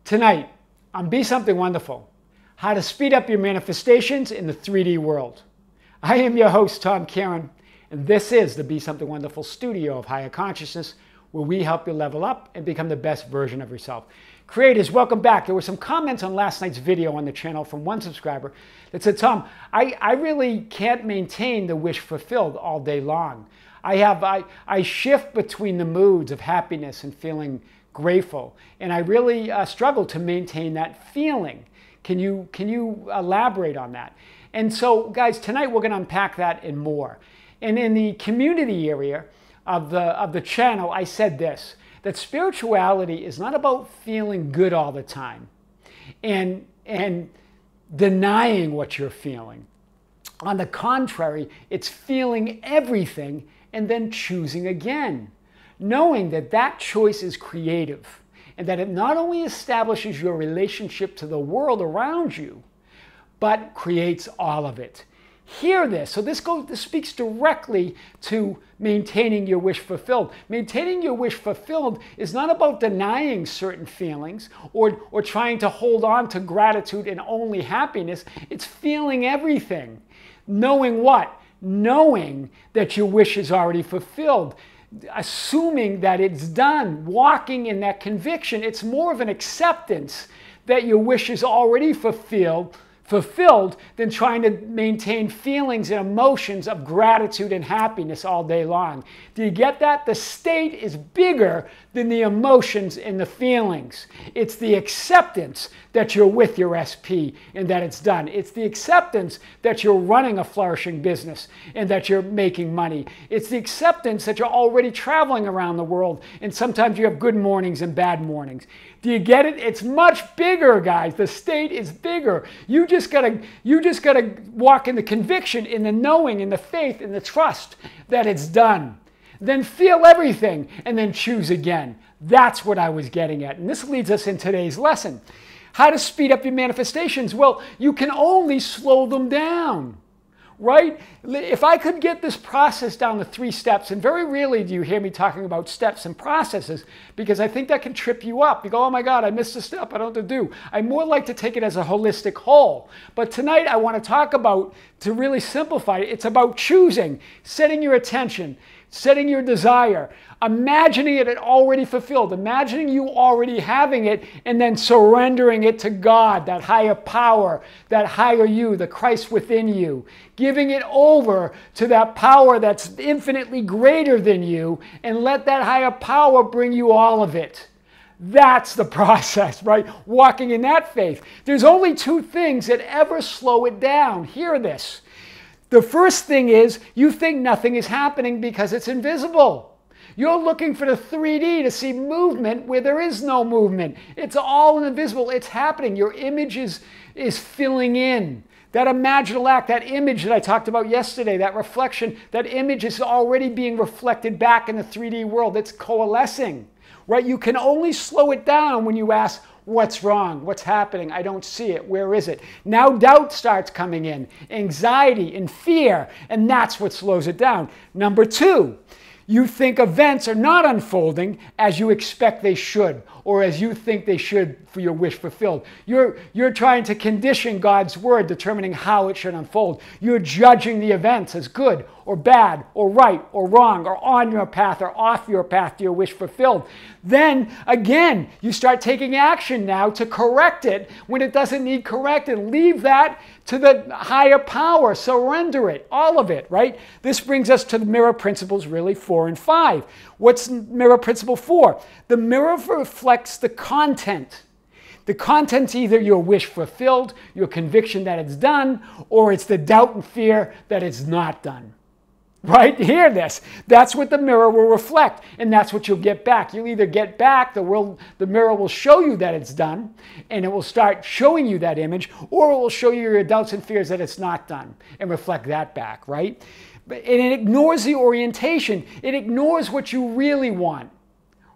Tonight, on Be Something Wonderful, how to speed up your manifestations in the 3D world. I am your host, Tom Karen, and this is the Be Something Wonderful studio of higher consciousness, where we help you level up and become the best version of yourself. Creators, welcome back. There were some comments on last night's video on the channel from one subscriber that said, Tom, I really can't maintain the wish fulfilled all day long. I shift between the moods of happiness and feeling grateful, and I really struggle to maintain that feeling. Can you elaborate on that? And so, guys, tonight we're going to unpack that and more. And in the community area of the channel, I said this, that spirituality is not about feeling good all the time and denying what you're feeling. On the contrary, it's feeling everything and then choosing again, knowing that that choice is creative and that it not only establishes your relationship to the world around you, but creates all of it. Hear this. So this speaks directly to maintaining your wish fulfilled. Maintaining your wish fulfilled is not about denying certain feelings or trying to hold on to gratitude and only happiness. It's feeling everything. Knowing what? Knowing that your wish is already fulfilled. Assuming that it's done. Walking in that conviction. It's more of an acceptance that your wish is already fulfilled than trying to maintain feelings and emotions of gratitude and happiness all day long. Do you get that? The state is bigger than the emotions and the feelings. It's the acceptance that you're with your SP and that it's done. It's the acceptance that you're running a flourishing business and that you're making money. It's the acceptance that you're already traveling around the world and sometimes you have good mornings and bad mornings. Do you get it? It's much bigger, guys. The state is bigger. You just gotta walk in the conviction, in the knowing, in the faith, in the trust that it's done. Then feel everything and then choose again. That's what I was getting at. And this leads us in today's lesson. How to speed up your manifestations? Well, you can only slow them down. Right? If I could get this process down to 3 steps, and very rarely do you hear me talking about steps and processes because I think that can trip you up. You go, oh my God, I missed a step, I don't know what to do. I more like to take it as a holistic whole. But tonight I want to talk about, to really simplify it, it's about choosing, setting your attention, setting your desire, imagining it already fulfilled, imagining you already having it, and then surrendering it to God, that higher power, that higher you, the Christ within you, giving it over to that power that's infinitely greater than you, and let that higher power bring you all of it. That's the process, right? Walking in that faith. There's only 2 things that ever slow it down. Hear this. The first thing is you think nothing is happening because it's invisible. You're looking for the 3D to see movement where there is no movement. It's all invisible. It's happening. Your image is filling in. That imaginal act, that image that I talked about yesterday, that reflection, that image is already being reflected back in the 3D world. It's coalescing, right? You can only slow it down when you ask, what's wrong? What's happening? I don't see it. Where is it? Now doubt starts coming in, anxiety and fear, and that's what slows it down. Number 2, you think events are not unfolding as you expect they should, or as you think they should for your wish fulfilled. You're trying to condition God's word, determining how it should unfold. You're judging the events as good or bad or right or wrong or on your path or off your path to your wish fulfilled. Then again, you start taking action now to correct it when it doesn't need corrected. Leave that to the higher power. Surrender it, all of it, right? This brings us to the mirror principles, really 4 and 5. What's mirror principle 4? The mirror reflects the content. The content's either your wish fulfilled, your conviction that it's done, or it's the doubt and fear that it's not done. Right? Hear this. That's what the mirror will reflect, and that's what you'll get back. You'll either get back, the mirror will show you that it's done, and it will start showing you that image, or it will show you your doubts and fears that it's not done, and reflect that back, right? And it ignores the orientation. It ignores what you really want.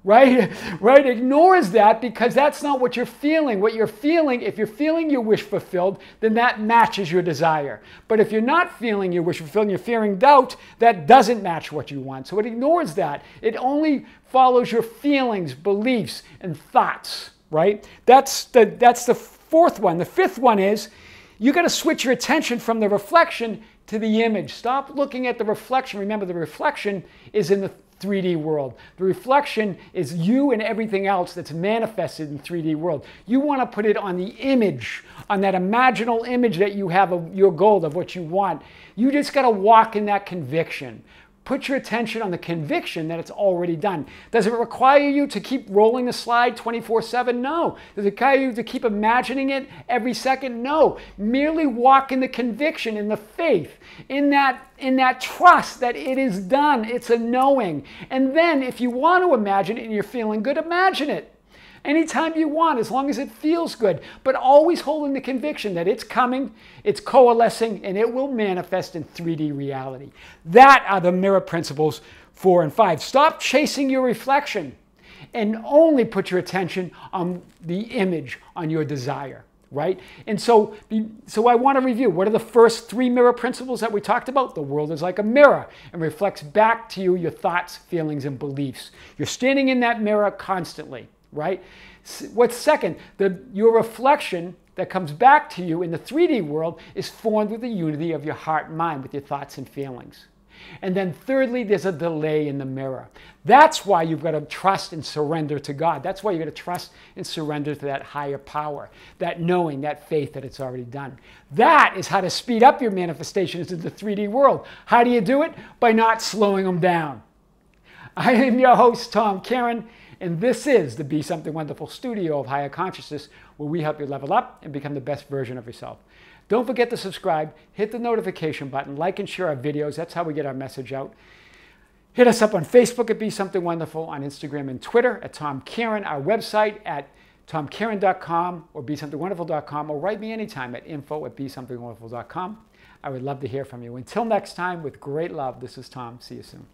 Right? Right? Ignores that because that's not what you're feeling. What you're feeling, if you're feeling your wish fulfilled, then that matches your desire. But if you're not feeling your wish fulfilled and you're fearing doubt, that doesn't match what you want. So it ignores that. It only follows your feelings, beliefs, and thoughts. right? That's the fourth one. The fifth one is you got to switch your attention from the reflection to the image. Stop looking at the reflection. Remember, the reflection is in the 3D world. The reflection is you and everything else that's manifested in 3D world. You want to put it on the image, on that imaginal image that you have of your goal, of what you want. You just got to walk in that conviction. Put your attention on the conviction that it's already done. Does it require you to keep rolling the slide 24/7? No. Does it require you to keep imagining it every second? No. Merely walk in the conviction, in the faith, in that trust that it is done. It's a knowing. And then if you want to imagine it and you're feeling good, imagine it. Anytime you want, as long as it feels good, but always holding the conviction that it's coming, it's coalescing, and it will manifest in 3D reality. That are the mirror principles 4 and 5. Stop chasing your reflection and only put your attention on the image, on your desire, right? And so I want to review. What are the first 3 mirror principles that we talked about? The world is like a mirror and reflects back to you your thoughts, feelings, and beliefs. You're standing in that mirror constantly. Right? What's second? Your reflection that comes back to you in the 3D world is formed with the unity of your heart and mind, with your thoughts and feelings. And then thirdly, there's a delay in the mirror. That's why you've got to trust and surrender to God. That's why you've got to trust and surrender to that higher power, that knowing, that faith that it's already done. That is how to speed up your manifestations in the 3D world. How do you do it? By not slowing them down. I am your host, Tom Karen, and this is the Be Something Wonderful studio of higher consciousness, where we help you level up and become the best version of yourself. Don't forget to subscribe, hit the notification button, like and share our videos. That's how we get our message out. Hit us up on Facebook at Be Something Wonderful, on Instagram and Twitter at Tom Karen, our website at tomkaren.com or besomethingwonderful.com, or write me anytime at info@besomethingwonderful.com. I would love to hear from you. Until next time, with great love, this is Tom. See you soon.